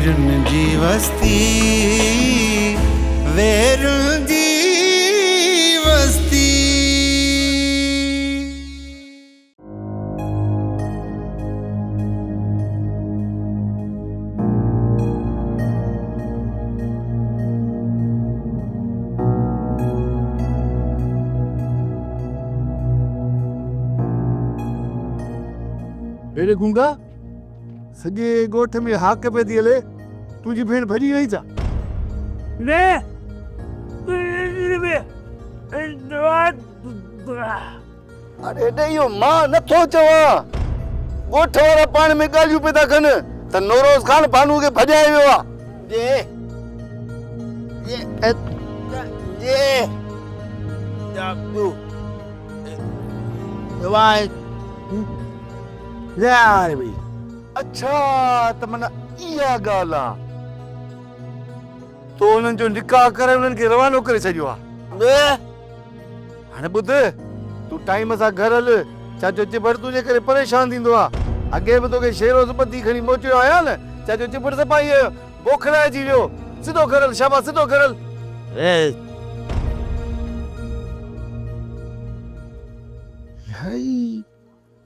वेरुन जी वस्ती वेरुन जी वस्ती। अरे गूंगा सॼे ॻोठ में हाक पे थी हले, तुंहिंजी भेण भॼी वई छा? अरे ॾे इहो मां नथो चवां, ॻोठ वारा पाण में ॻाल्हियूं पिया था कनि त नौरोज़ खान भानू खे भॼाए वियो आहे। यार भई अच्छा त माना इहा ॻाल्हि आहे, तो उन्हनि जो निकाह करे उन्हनि खे रवानो करे छॾियो आहे। हाणे ॿुध, तूं टाइम सां घर हल, चाचो चिबड़ तुंहिंजे करे परेशान थींदो आहे। अॻे बि तोखे शेरोज़ ॿधी खणी मोचियो आहियां न, चाचो चिबड़ सफ़ाई बोखलाइजी वियो। सिधो घर हल, शाबाश सिधो घर हल।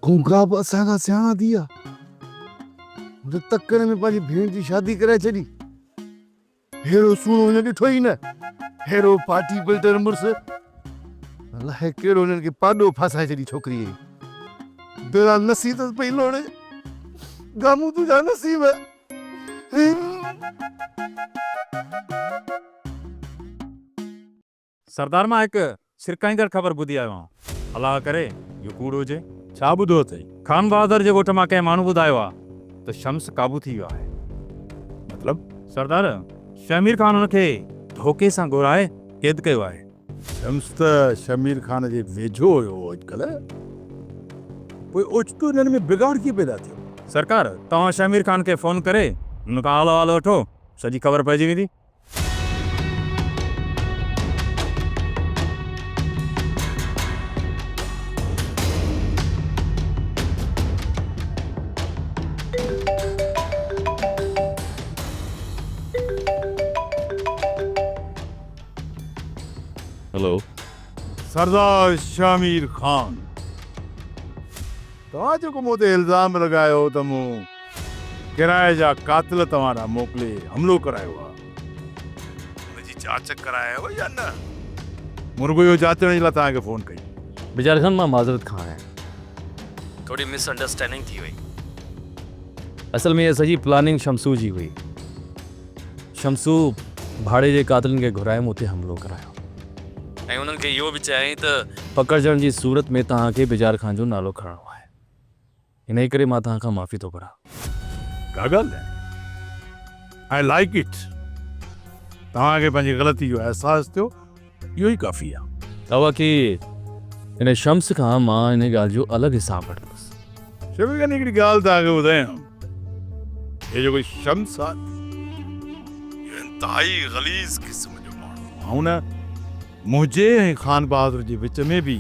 गूंगा बि असां खां सियाणा थी विया, तकड़ में पंहिंजी भेण जी शादी कराए छॾी। हेड़ो सुहिणो हिन ॾिठो ई न, हेड़ो पार्टी बिल्डर मुड़ुस, अलाए कहिड़ो हुननि खे पाॾो फासाए छॾी छोकिरीअ जी। बेड़ा नसीब पई लोड़े, गामू तुंहिंजा नसीब। सरदार मां हिकु सिरकाईंदड़ ख़बर ॿुधी आयो आहियां, अलाह करे इहो कूड़ हुजे। छा ॿुधो अथई? खान बहादुर जे ॻोठ मां कंहिं माण्हू ॿुधायो आहे त शम्स क़ाबू थी वियो आहे। मतलब? सरदार, शमीर खान हुनखे धोखे सां घुराए क़ैद कयो आहे। शम्स त शमीर खान जे वेझो हुयो अॼुकल्ह, पोइ ओचितो हिननि में बिगाड़ कीअं पैदा थियो? सरकार, तव्हां शमीर खान खे फ़ोन करे हुन खां हालो हालो वठो, सॼी ख़बर पइजी वेंदी। हेलो, सरदार शमीर खान, तव्हां जेको मूं ते इल्ज़ाम लॻायो त मूं किराए जा कातिल तव्हां ॾांहुं मोकिले हमलो करायो आहे, हुनजी जांच करायव या न? मूं रुॻो इहो जाचण जे लाइ तव्हांखे फ़ोन कई। बिजार खान, मां माज़रत खां आहियां, थोड़ी मिसअंडरस्टैंडिंग थी वई। असल में इहा सॼी प्लानिंग शमसू जी हुई। शमसू भाड़े जे कातिलनि खे घुराए मूं ते हमलो करायो ऐं उन्हनि खे इहो बि चयाईं त पकड़जण जी सूरत में तव्हांखे बिजार खान जो नालो खणणो आहे। इन ई करे मां तव्हां खां माफ़ी थो घुरां। का ॻाल्हि आहे, आई लाइक इट। तव्हांखे पंहिंजी ग़लती जो अहसासु थियो, इहो ई काफ़ी आहे। तव्हां की इन शम्स खां मां इन ॻाल्हि जो अलॻि हिसाब वठंदुसि। शमीर खान, हिकिड़ी ॻाल्हि तव्हांखे ॿुधायां, हे जेको शम्स आहे इंतहाई ग़लीज़ क़िस्म जो माण्हू। ऐं न मुंहिंजे ऐं खान बहादुर जे विच में बि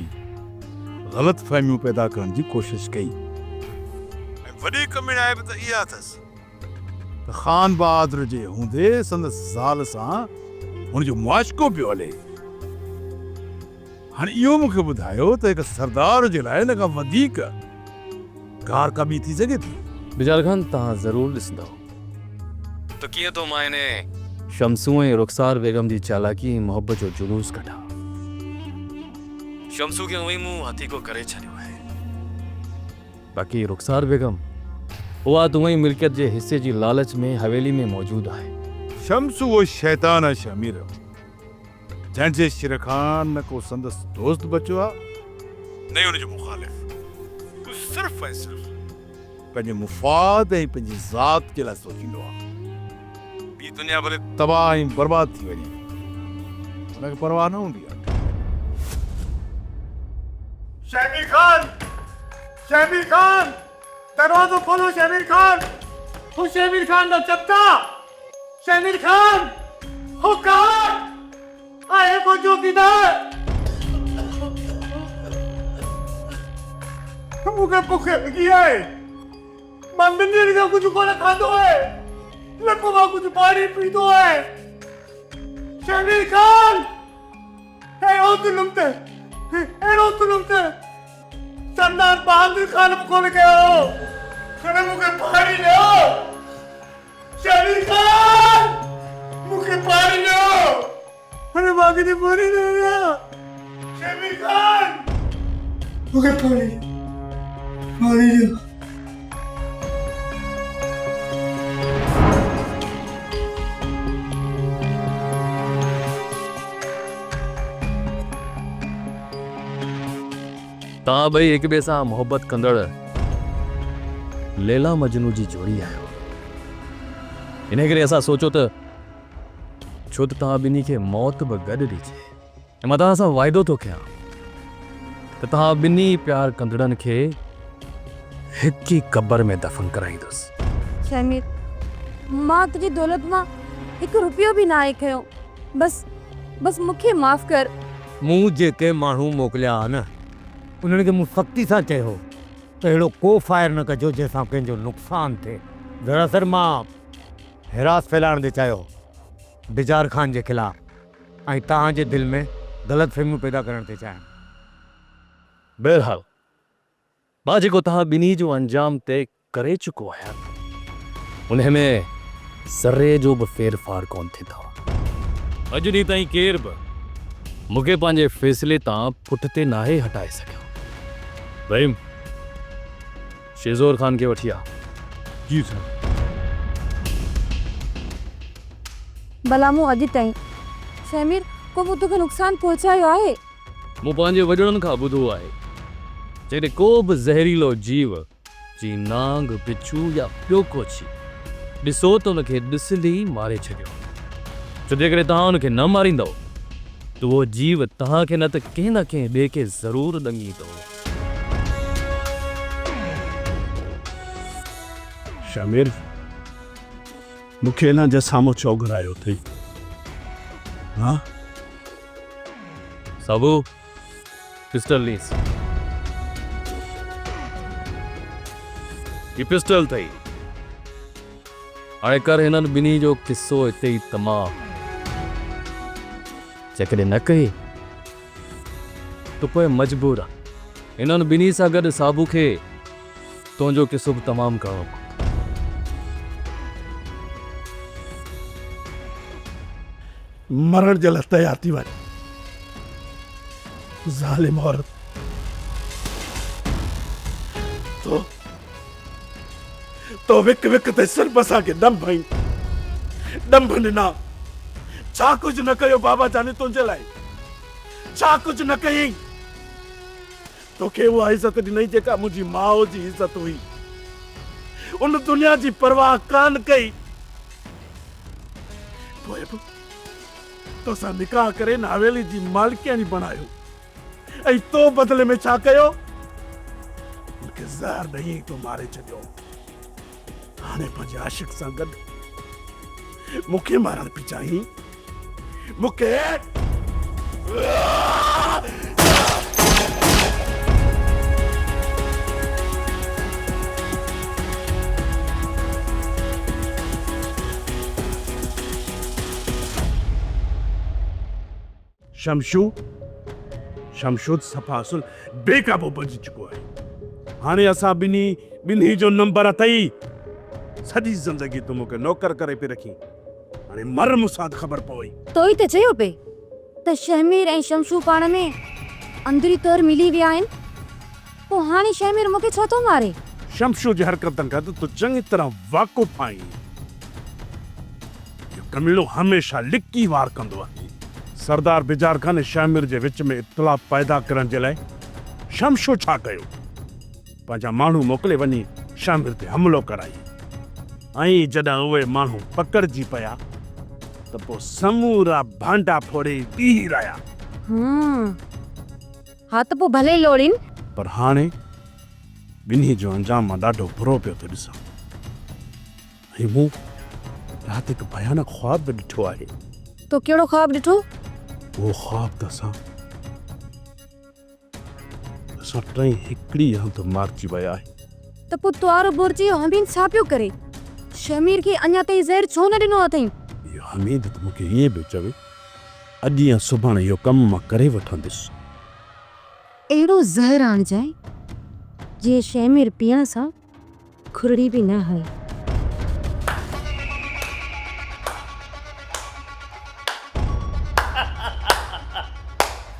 ग़लति फ़हमियूं पैदा करण जी कोशिशि कई। ऐं वॾी कमिणाई बि त इहा अथसि त खान बहादुर जे हूंदे संदसि ज़ाल सां हुनजो मुआशिक़ो पियो हले। हाणे इहो मूंखे ॿुधायो त हिकु सरदार जे लाइ हिन खां वधीक कार कमी थी सघे थी? बिजार खान, तव्हां ज़रूरु ॾिसंदव त कीअं थो मां इन शमसू ऐं रुखसार बेगम जी चालाकी ऐं मोहब्बत जो जुलूस कढां। शमसू खे उहे मूं हथी को करे छॾियो आहे, बाक़ी रुखसार बेगम उहा तुम्हारी मिल्कियत जे हिस्से जी लालच में हवेली में मौजूद आहे। शम्स वो शैतान आहे शमीर, जंहिंजे शिर खान न को संदसि दोस्त बचो आहे न ई हुनजो मुखालिफ़। हू सिर्फ़ ऐं सिर्फ़ पंहिंजे मुफ़ाद ऐं पंहिंजी ज़ात जे लाइ सोचींदो आहे। ॿी दुनिया भले तबाह ऐं बर्बाद थी वञे, हुनखे परवाह न हूंदी आहे। शमीर खान, शमीर खान, दरवाज़ो खोलो शमीर खान। हू शमीर खान दा चपका। शमीर खान, हो कहाँ आए को चौकीदार? मूंखे बुख लगी है, मां ॿिनि ॾींहंनि खां कुझु कोन खाधो आहे। लको मां कुछ पानी पीतो है शमीर खान ए ओ तुलुमते सरदार बहादुर खान को गयो अरे मुझे पानी लो शमीर खान मुझे पानी लो अरे बाकी ने पानी दे दिया शमीर खान मुझे पानी लो तव्हां ॿई हिक ॿिए सां मोहबत कंदड़ लैला मजनू जी जोड़ी आहियो। इन करे असां सोचो त छो त तव्हां ॿिन्ही खे मौत बि गॾु ॾिजे ऐं मां तव्हां सां वाइदो थो कयां त तव्हां ॿिन्ही प्यार कंदड़नि खे हिक ई क़बर में दफ़न कराईंदुसि। शमीर मां तुझी दौलत मां हिकु रुपयो बि ना खयो बस मूंखे माफ़ कर। मूं जेके माण्हू मोकिलिया न उन्हनि खे मूं सख़्ती सां चयो त अहिड़ो को फायर न कजो जंहिंसां कंहिंजो नुक़सानु थिए। दरअसल मां हिरास फैलाइण ते चाहियो बिजार ख़ान जे ख़िलाफ़ ऐं तव्हांजे दिलि में ग़लतफ़हमियूं पैदा करण ते चाहियां। बहरहाल मां जेको तव्हां ॿिन्ही जो अंजाम तय करे चुको आहियां उन में ज़रे जो बि फेर फार कोन थींदो। अॼु ॾींहुं ताईं केर बि मूंखे पंहिंजे फ़ैसिले तां पुठिते नाहे हटाए सघियो। रहीम शेज़ोर ख़ान खे वठी आ। जी सर। भला मूं अॼु ताईं शमीर को मूं तोखे नुक़सानु पहुचायो आहे? मूं पंहिंजे वॾड़नि खां ॿुधो आहे जॾहिं को बि ज़हरीलो जीव जी नांग बिच्छू या ॿियो को छी ॾिसो त हुनखे ॾिसंदे ई मारे छॾियो। छो जेकॾहिं तव्हां हुनखे न मारींदव तो वो जीव तव्हांखे न त कंहिं न कंहिं ॿिए खे ज़रूरु ॾंगींदो। शमीर मूंखे हिन जे साम्हूं छो घुरायो अथई? हा साबू पिस्टल लीस। ये पिस्टल अथई। हाणे कर हिननि ॿिन्ही जो किस्सो हिते ई तमामु। जेकॾहिं न कई तो पोइ मजबूर आहे हिननि ॿिन्ही सां गॾु साबू खे तुंहिंजो किस्सो बि तमामु करिणो पवंदो। मरण जे लाइ तयार थी वञ ज़ालिम औरत। तो विक विक ते सिर्फ़ असांखे दंभ हई दंभ ॾिना। छा कुझु न कयो बाबा जाने तुंहिंजे लाइ? छा कुझु न कयई? तोखे उहा इज़त ॾिनई जेका मुंहिंजी माउ जी इज़त हुई। उन दुनिया जी परवाह कान कई। पोइ बि तोसां निकाह करे न हवेली जी मालिकियानी बणायो ऐं तो बदले में छा कयो? मूंखे ज़हर ॾेई तो मारे छॾियो। हाणे पंहिंजे आशिक सां गॾु मूंखे मारण पई चाहीं? मूंखे शमशूद सफ़ा असुल बेकाबू बणिजी चुको आहे। हाणे असां ॿिन्ही जो नंबर अथई। सॼी ज़िंदगी तूं मूंखे नौकर करे पई रखी। हाणे मर मूंसां ख़बर पवई। तो ई त चयो पे त शमीर ऐं शमशू पाण में अंदरी तौर मिली विया आहिनि। पोइ हाणे शमीर मूंखे छो थो मारे? शमशू जी हरकतनि खां तूं चङी तरह वाक़ुफ़ आहीं। कमीलो हमेशा लिकी वार कंदो आहे। सरदार बिजार खान ऐं शामिर जे विच में इत्तला पैदा करण जे लाइ शमशू छा कयो? पंहिंजा माण्हू मोकिले वञी शामिर ते हमलो कराई। ऐं जॾहिं उहे माण्हू पकड़जी पिया त पोइ समूरा भांडा फोड़े बीह रहिया। हा त पोइ भले लोड़ीन। पर हाणे ॿिन्ही जो अंजाम मां ॾाढो बुरो पियो थो ॾिसां। ऐं मूं राति हिकु भयानक ख्वाब बि ॾिठो आहे। तो कहिड़ो ख्वाब ॾिठो? वो ख्वाब त असां टई हिकिड़ी हंधि मारिजी विया आहे। त पोइ तुआरो बुर्जी हमीन छा पियो करे? शमीर खे अञा ताईं ज़हर छो न ॾिनो अथई? इहो हमीद त मूंखे ईअं पियो चवे अॼु या सुभाणे इहो कमु मां करे वठंदुसि। अहिड़ो ज़हर आणजांइ जीअं शमीर पीअण सां खुरड़ी बि न हले।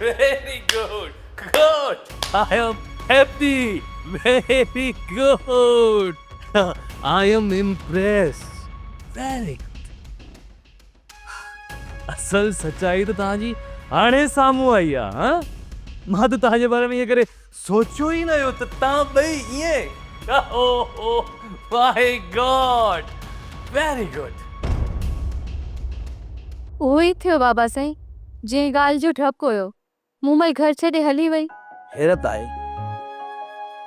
Very good. Good. I am happy. Very good. I am impressed. Very good. असल सच्चाई तो तव्हांजी हाणे साम्हूं आई आहे। हाँ मां त तव्हांजे बारे में ईअं करे सोचियो ई न हुयो त तव्हां ॿई ईअं। Oh my God very good. उहो ई थियो बाबा साईं जंहिं ॻाल्हि जो डपु हुयो मूमल घर छॾे हली वई। हैरत आहे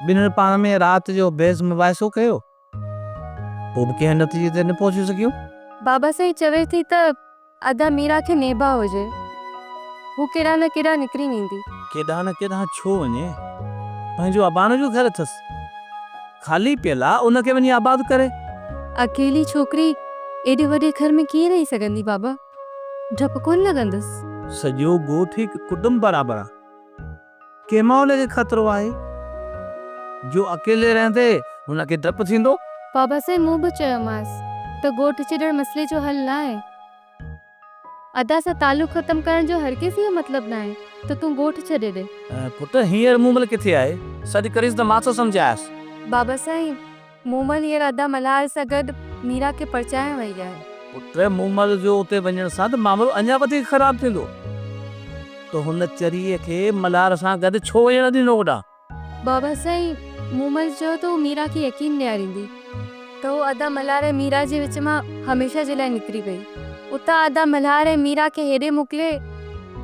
ॿिन्हिनि पाण में राति जो बहस मुबाहिसो कयो पोइ बि कंहिं नतीजे ते न पहुची सघियो। बाबा साईं चवे थी त अदा मीरा खे नेबा हुजे हू केॾा न केॾा निकिरी वेंदी। केॾांहुं न केॾांहुं छो वञे पंहिंजो आबान जो घर अथसि ख़ाली पियल आहे उनखे वञी आबाद करे। अकेली छोकिरी एॾे वॾे घर में कीअं रही सघंदी बाबा? डपु कोन लॻंदसि? सॼो ॻोठ हिकु कुटुंब बराबरि आहे कंहिं माहौल खे ख़तरो आहे जो अकेले रहंदे हुनखे डपु थींदो। बाबा साईं मूं बि चयोमांसि त ॻोठ छॾण मसइले जो हल न आहे। अदा सां तालुक ख़तम करण जो हर कंहिंखे इहो मतिलबु न आहे त तूं ॻोठ छॾे ॾे। पुट हींअर मूमल किथे आहे सॾु करीसि त मां थो सम्झायसि। बाबा साईं मूमल हींअर अदा मल्हार सां गॾु मीरा खे परचाइण वई आहे। पुट मूमल जो उते वञण सां त मामिलो अञा वधीक ख़राबु थींदो त हुन चरीअ खे मल्हार सां गॾु छो वञण ॾिनो होॾां? बाबा साईं मूमल चयो त हू मीरा खे यकीन ॾियारींदी त हू अदा मल्हार ऐं मीरा जे विच मां हमेशह जे लाइ निकिरी वई। उतां अदा मल्हार ऐं मीरा खे हेॾे मोकिले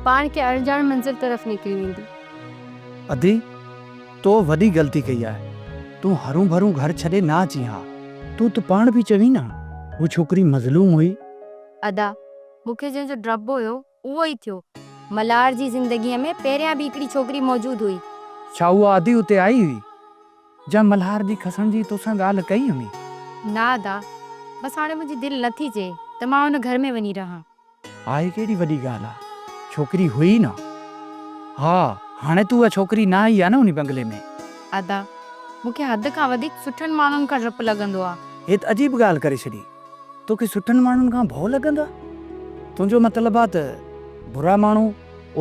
पाण खे अणॼाण मंज़िल तरफ़ निकिरी वेंदी। अदी तो वॾी ग़लती कई आहे तूं हरूं भरूं घर छॾे ना अची हा तूं त पाण बि चवी न हू छोकिरी मज़लूम हुई। अदा मूंखे जंहिंजो डपु हुयो उहो ई थियो। मल्हार जी ज़िंदगीअ में पहिरियां बि हिकिड़ी छोकिरी मौजूदु हुई। छा उहा आदि उते आई हुई जा मल्हार जी खसण जी तोसां ॻाल्हि कई हुई? न अदा बसि हाणे मुंहिंजी दिलि नथी चए त मां हुन घर में वञी रहां। आहे कहिड़ी वॾी ॻाल्हि आहे छोकिरी हुई न। हा हाणे तूं उहा छोकिरी न आई आहे न उन बंगले में। अदा मूंखे हद खां वधीक सुठनि माण्हुनि खां डपु लॻंदो आहे। हे त अजीब ॻाल्हि करे छॾी तोखे सुठनि माण्हुनि खां भउ लॻंदो आहे? तुंहिंजो मतिलबु आहे त बुरा माण्हू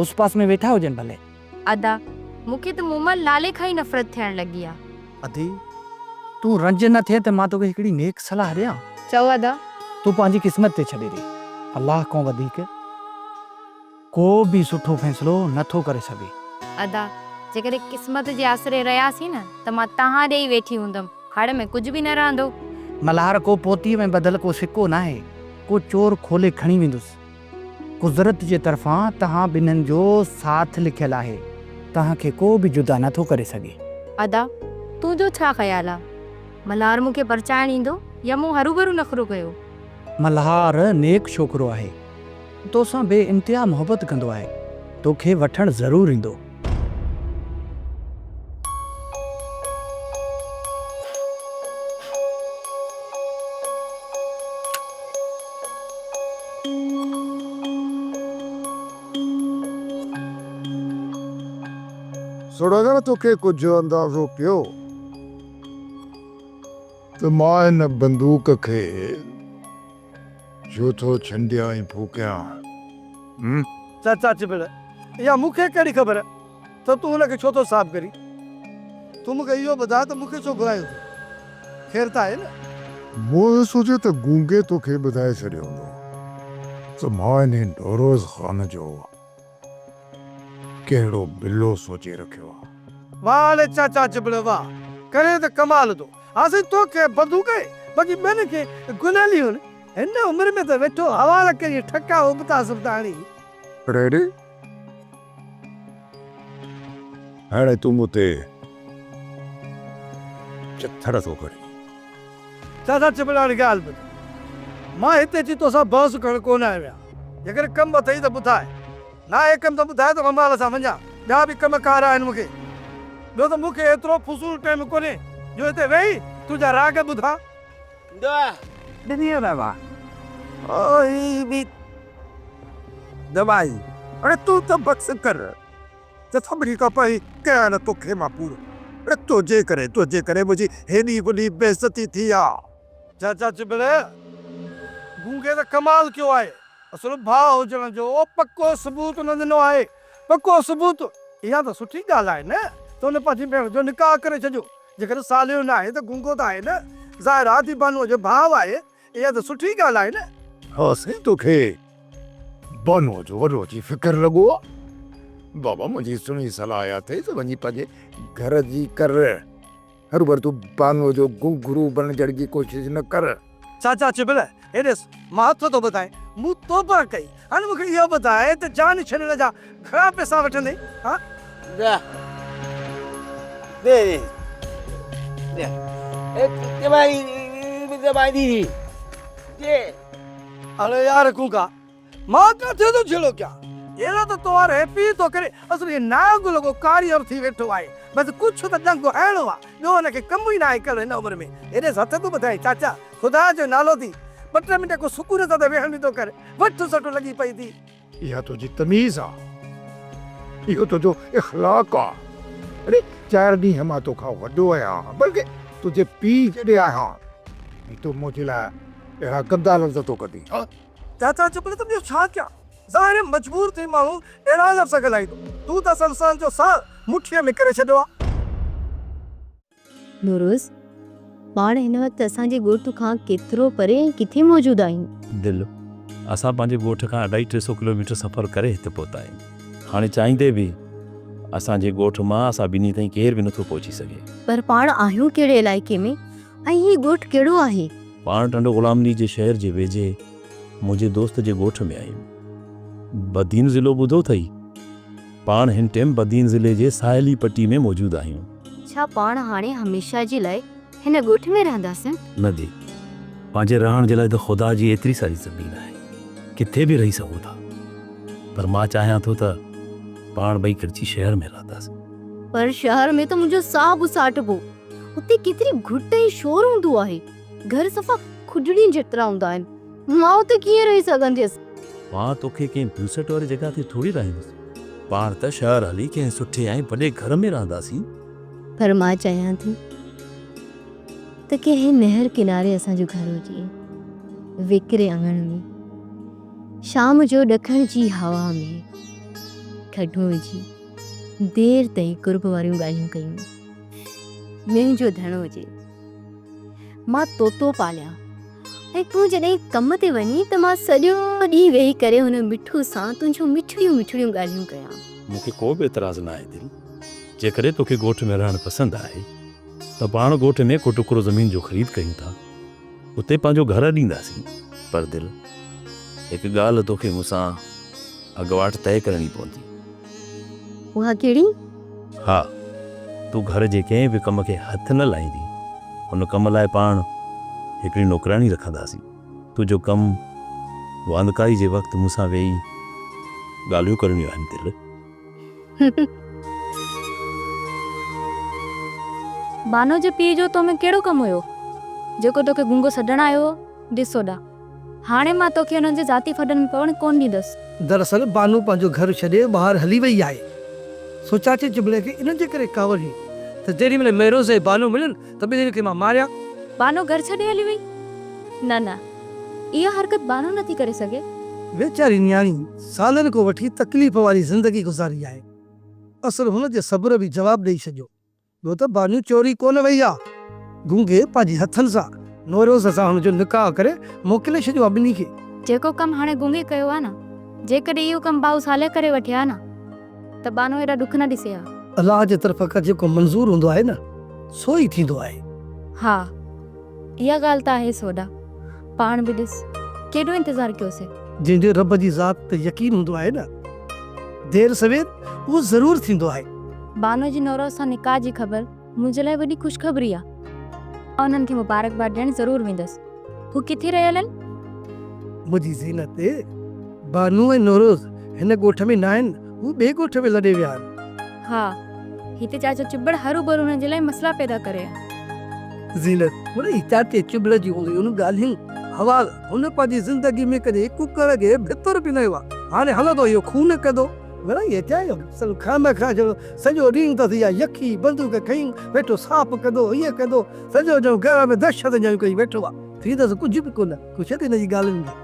ओस पास में वेठा हुजनि भले। अदा मूंखे त मूमल नाले खां ई नफ़रत थियण लॻी आहे। अदी तूं रंज न थिए त मां तोखे हिकिड़ी नेक सलाह ॾियां। चओ अदा। तूं पंहिंजी क़िस्मत ते छॾे ॾे अलाह खां वधीक को बि सुठो फ़ैसिलो नथो करे सघे। अदा जेकॾहिं क़िस्मत जे आसरे रहियासीं न त मां तव्हां ॾे ई वेठी हूंदमि हड़ में कुझु बि न रहंदो। मल्हार को पोतीअ में बदल को सिक्को न आहे को चोर खोले खणी वेंदुसि। कुदरत जे तरफ़ां तव्हां ॿिन्हिनि जो साथ लिखियलु आहे तव्हांखे को बि जुदा नथो करे सघे। अदा तुंहिंजो छा ख़्यालु आहे मल्हार मूंखे परचाइण ईंदो या मूं हरू भरू नख़रो कयो? मल्हार नेक छोकिरो आहे तोसां बे इंतिहा मोहबत कंदो आहे तोखे वठण ज़रूरु ईंदो। सुड़गर तोखे कुझु अंदाज़ो कयो त मां हिन बंदूक खे छो थो छंडियां ऐं फूकियां? चाचा चिबड़ या मूंखे कहिड़ी ख़बर त तूं हुनखे छो थो साफ़ करी? तूं मूंखे इहो ॿुधाए त मूंखे छो घुरायो? ख़ैर त आहे न? मूं सोचियो त गूंगे तोखे ॿुधाए छॾियो हूंदो त मां हिन नौरोज़ ख़ान जो कहिड़ो बिलो सोचे रखियो आहे। वाह ले चाचा चिबड़ वाह करे त कमाल थो। हासिल तोखे बंदूक बाक़ी ॿियनि खे गुनाली हुन हिन उमिरि में त वेठो हवाला करी ठका उबता सुबता हणी। रेडी हाणे तूं मूंते चथड़ थो करे। चाचा चिबड़ वारी ॻाल्हि ॿुध मां हिते अची तोसां बहस करणु कोन आयो आहियां। जेकर कमु अथई त ॿुधाए ना आहे कमु त ॿुधाए त मां माल सां वञा। ॿिया बि कम कार आहिनि मूंखे। ॿियो त मूंखे एतिरो फुसूल टाइम कोन्हे जो हिते वेही तुंहिंजा राग ॿुधां। ॾिनी बाबा ओए बि दवाई अरे तू तो बक्स कर त थमड़ी का पई क्या न तोखे मां पूरो अरे तुझे करे मुझी हेनी गुली बेइज्जती थी आ चाचा चिबड़े गूंगे त कमाल कयो आहे असुल भाउ हुजण जो पक्को सबूत न ॾिनो आहे पक्को सबूत इहा त सुठी ॻाल्हि आहे न त हुन पंहिंजी भेण जो निकाह करे छॾियो जेकर सालियो न आहे त गूंगो त आहे न ज़ाहिर आहे थी बानूअ जो भाउ आहे इहा त सुठी ॻाल्हि आहे न होसे तोखे बानो जो वॾो जी फिकर लॻो बाबा मुंहिंजी सुणी सलाह इहा अथई त वञी पंहिंजे घर जी कर हर बार तू बानो जो गुरु बणजण जी कोशिशि न कर चाचा चिबड़े हे ॾिस मां हथ थो ॿुधाए मूं तोबा कई हाणे मूंखे इहो ॿुधाए त जान छॾण जा घणा पैसा वठंदे हा अरे यार कूका मां किथे थो छेड़ो क्या अहिड़ा त तोहार हैप्पी थो करे असुल इहे नाग लॻो कारीगर थी वेठो आहे बसि कुझु त डंग हणिणो आहे ॿियो हुनखे कमु ई न आहे करणु हिन उमिरि में हेॾे हथ थो ॿुधाए चाचा ख़ुदा जो नालो थी 2 मिंट को सुकून सां त वेहण बि थो करे वठ सटो लॻी पई थी इहा तुंहिंजी तमीज़ आहे इहो तुंहिंजो इख़लाक़ आहे अरे 4 ॾींहं मां तोखां वॾो आहियां बल्कि तुंहिंजे पीउ जॾहिं आहियां तूं मुंहिंजे लाइ अहिड़ा गंदा लफ़्ज़ थो कढी चाचा चुप त ॿियो छा कयां ज़ाहिर मजबूर थी माण्हू अहिड़ा लफ़्ज़ ॻाल्हाईंदो तूं त संसार जो साह मुठीअ में करे छॾियो आहे नूरोज़ पाण हिन वक़्तु असांजे ॻोठ खां केतिरो परे किथे मौजूदु आहियूं दिल असां पंहिंजे ॻोठ खां 250-300 किलोमीटर सफ़र करे हिते पहुता आहियूं हाणे चाहींदे बि असांजे ॻोठ मां असां ॿिन्ही ताईं केर बि नथो पहुची सघे पर पाण आहियूं कहिड़े इलाइक़े में ऐं हीउ ॻोठ कहिड़ो आहे पाण टंडो ग़ुलामनी जे शहर जे वेझे मुंहिंजे दोस्त जे ॻोठ में आहियूं बदीन ज़िलो ॿुधो अथई पाण हिन टाइम बदीन ज़िले जे साहेली पट्टी में मौजूदु आहियूं छा पाण हाणे हमेशह जे लाइ हिन ॻोठ में रहंदासीं न दी पंहिंजे रहण जे लाइ त ख़ुदा जी एतिरी सारी ज़मीन आहे किथे बि रही सघूं था पर मां चाहियां थो त पाण ॿई गॾिजी शहर में रहंदासीं पर शहर में त मुंहिंजो साह बि साटबो उते केतिरी घुट ऐं शोर हूंदो आहे घर सफ़ा खुजड़ी जेतिरा हूंदा आहिनि मां उते कीअं रही सघंदसि मां तोखे कंहिं ब्यूसेट वारी जॻह ते थोरी रहंदुसि पाण त शहर हली कंहिं सुठे ऐं वॾे घर में रहंदासीं पर मां चाहियां थी त कंहिं नहर किनारे असांजो घर हुजे विकिरे आंगण में शाम जो ॾखण जी हवा में खड्डो विझी देर ताईं कुर्ब वारियूं ॻाल्हियूं कयूं मुंहिंजो धण हुजे मां तोतो पालिया ऐं तूं जॾहिं कम ते वञी त मां सॼो ॾींहुं वेही करे हुन मिठू सां तुंहिंजूं मिठड़ियूं मिठड़ियूं ॻाल्हियूं कयां मूंखे को बि एतिराज़ न आहे दिलि जेकॾहिं तोखे ॻोठ में रहणु पसंदि आहे त पाण ॻोठ में को टुकड़ो ज़मीन जो ख़रीद कयूं था उते पंहिंजो घर ॾींदासीं पर दिलि हिकु ॻाल्हि तोखे मूंसां अॻुवाट तइ करणी पवंदी उहा कहिड़ी हा तूं घर जे कंहिं बि कम खे हथु न लाहींदी हुन कम लाइ पाण हिकिड़ी नौकरानी रखंदासीं तुंहिंजो कमु वांदकाई जे वक़्तु मूंसां वेही ॻाल्हियूं करणियूं आहिनि दिलि बानो जे पीउ जो तो में कहिड़ो कमु हुयो जेको तोखे गुंगो छॾण आयो हो ॾिसो ॾा हाणे मां तोखे हुननि जे ज़ाती फॾनि में पवणु कोन ॾींदसि दरअसल बानू पंहिंजो घर छॾे ॿाहिरि हली वई आहे सो चाचे चिबड़े खे इन जे करे कावड़ हुई त जेॾी महिल मेरोज़ ऐं बानू मिलनि त ॿिन्हिनि खे मां मारिया बानो घर छॾे हली वई न न इहा हरकत बानो नथी करे सघे वेचारी न्याणी सालनि खां वठी तकलीफ़ वारी ज़िंदगी गुज़ारी आहे असुल हुन जे सब्र बि जवाबु ॾेई छॾियो ॿियो त बानू चोरी कोन वई आहे गूंगे पंहिंजे हथनि सां नौरोज़ सां हुनजो निकाह करे मोकिले छॾियो आहे ॿिन्ही खे जेको कमु हाणे गूंगे कयो आहे न जेकॾहिं इहो कमु भाउ साले करे वठिया आहे न त बानो हेॾा ॾुख न ॾिसे हा अलाह जे तरफ़ खां जेको मंज़ूर हूंदो आहे न सो ई थींदो आहे हा इहा ॻाल्हि त आहे सोडा पाण बि ॾिस केॾो इंतज़ारु कयोसीं जंहिंजो रब जी ज़ात ते यकीन हूंदो आहे न देर सवेर उहो ज़रूरु थींदो आहे बानो जी नौरोज़ सां निकाह जी ख़बर मुंहिंजे लाइ वॾी ख़ुशख़बरी आहे ऐं उन्हनि खे मुबारकबाद ॾियणु ज़रूरु वेंदसि हू किथे रहियल आहिनि मुंहिंजी ज़ीनत बानू ऐं नौरोज़ हिन ॻोठ में न आहिनि हू ॿिए ॻोठ में लॾे विया आहिनि हा हिते चाचो चिबड़ हरू भरू हुननि जे लाइ मसइला पैदा करे ज़ीनत हुन चाचे चिबड़ जी हूंदियूं ॻाल्हियूं हवाल हुन पंहिंजी ज़िंदगी में कॾहिं कुकर खे भितर बि न हुआ हाणे हलंदो इहो खून कंदो भला इहे चयो सल खाम खा जो सॼो ॾींहुं त इहा यखी बंदूक खईं वेठो साफ़ कंदो ईअं कंदो सॼो जो घर में दहशत ॼण कोई वेठो आहे थींदसि कुझु बि कोन कुझु हिन जी ॻाल्हियुनि में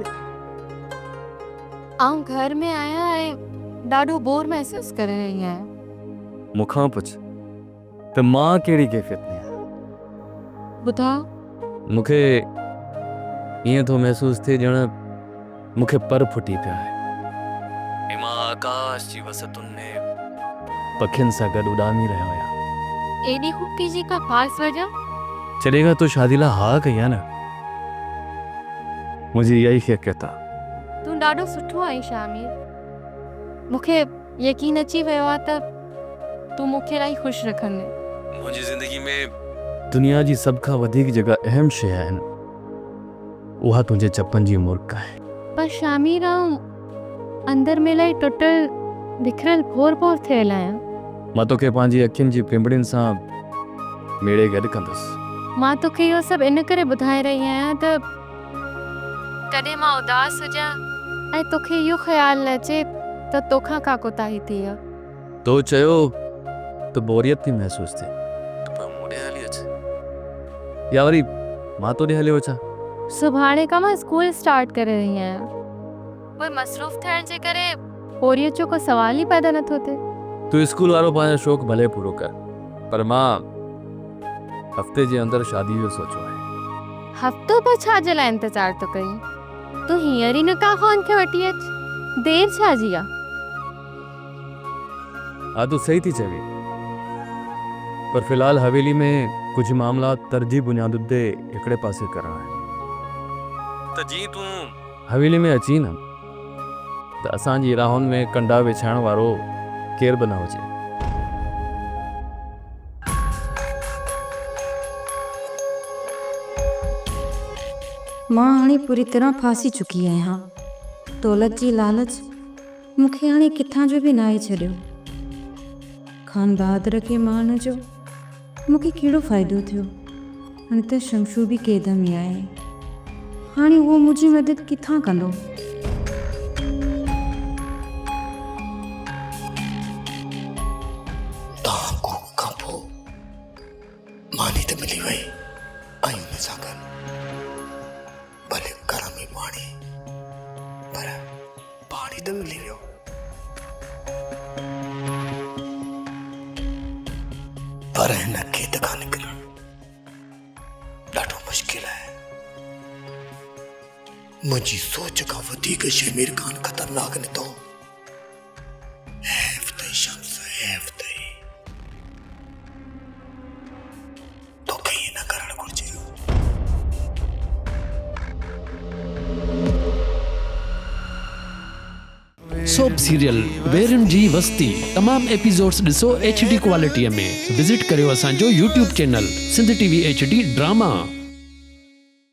आउं घर में आहियां ऐं ॾाढो बोर महसूसु करे रही आहियां मूंखां पुछ त मां कहिड़ी कैफ़ियत में आहियां ॿुधायो मूंखे ईअं थो महसूसु थिए ॼण मूंखे पर फुटी पिया आहे ऐं मां आकाश जी वसतुनि में पखियुनि सां गॾु उॾामी रहिया हुया एॾी खुकी जी का ख़ासि वजह जॾहिं खां तूं शादी लाइ हा कई आहे न मुंहिंजी इहा ई कैफ़ियत आहे तूं ॾाढो सुठो आहीं शामिर मूंखे यकीन अची वियो आहे त तूं मूंखे इलाही ख़ुशि रखंदे मुंहिंजी ज़िंदगी में दुनिया जी सभ खां वधीक जेका अहम शइ आहिनि उहा तुंहिंजे चपनि जी मुर्क आहे पर शामिर आउं अंदरि में इलाही टुटल बिखरल फोर थियल आहियां मां तोखे पंहिंजी अखियुनि जी पिंबड़ियुनि सां मेड़े गॾु कंदुसि मां तोखे इहो सभु इन करे ॿुधाए रही आहियां त कॾहिं मां उदास हुजां ऐं तोखे इहो ख़्यालु न अचे त तोखां का कोताही थी आहे तो चयो त बोरियत थी महसूसु थिए त पोइ मूं ॾे हली अच या वरी मां तो ॾे हलियो अचां सुभाणे खां मां स्कूल स्टार्ट करे रही आहियां पोइ मसरूफ़ थियण जे करे बोरियत जो को सवाल ई पैदा नथो थिए तूं स्कूल वारो पंहिंजो शौक़ु भले पूरो कर पर मां हफ़्ते जे अंदरि शादी जो सोचियो आहे हफ़्तो पोइ छा जे लाइ इंतज़ार थो करीं तूं हींअर ई निकाह ख़ान खे वठी अच देर छा जी आहे हा तूं सही थी चवी पर फ़िलहाल हवेली में कुझु मामला तरजीह बुनियादुनि ते हिकिड़े पासे करणा आहिनि त जीअं तूं हवेली में अची न त असांजी राहुनि में कंडा विछाइण वारो केरु बि न हुजे मां हाणे पूरी तरह फासी चुकी आहियां दौलत जी लालच मूंखे हाणे किथां जो बि नाहे छॾियो खान बहादुर खे मान जो मूंखे कहिड़ो फ़ाइदो थियो हाणे त शमशू बि क़ैद में आहे हाणे उहो मुंहिंजी मदद किथां कंदो खां पोइ मानी त मिली वई ऐं हुन सां गॾु भले घर में पाणी पर पाणी त मिली वियो पर हिन खेत खां निकिरणु ॾाढो मुश्किल आहे मुंहिंजी सोच खां वधीक शमीर खान ख़तरनाक निकितो हैफ़ अथई शम्स हैफ़ अथई तोखे ईअं न करणु घुरिजे सोप सीरियल वेरन जी वस्ती तमाम एपिसोड्स ॾिसो HD क्वालिटीअ में विज़िट करियो असांजो YouTube channel Sindh TV HD drama.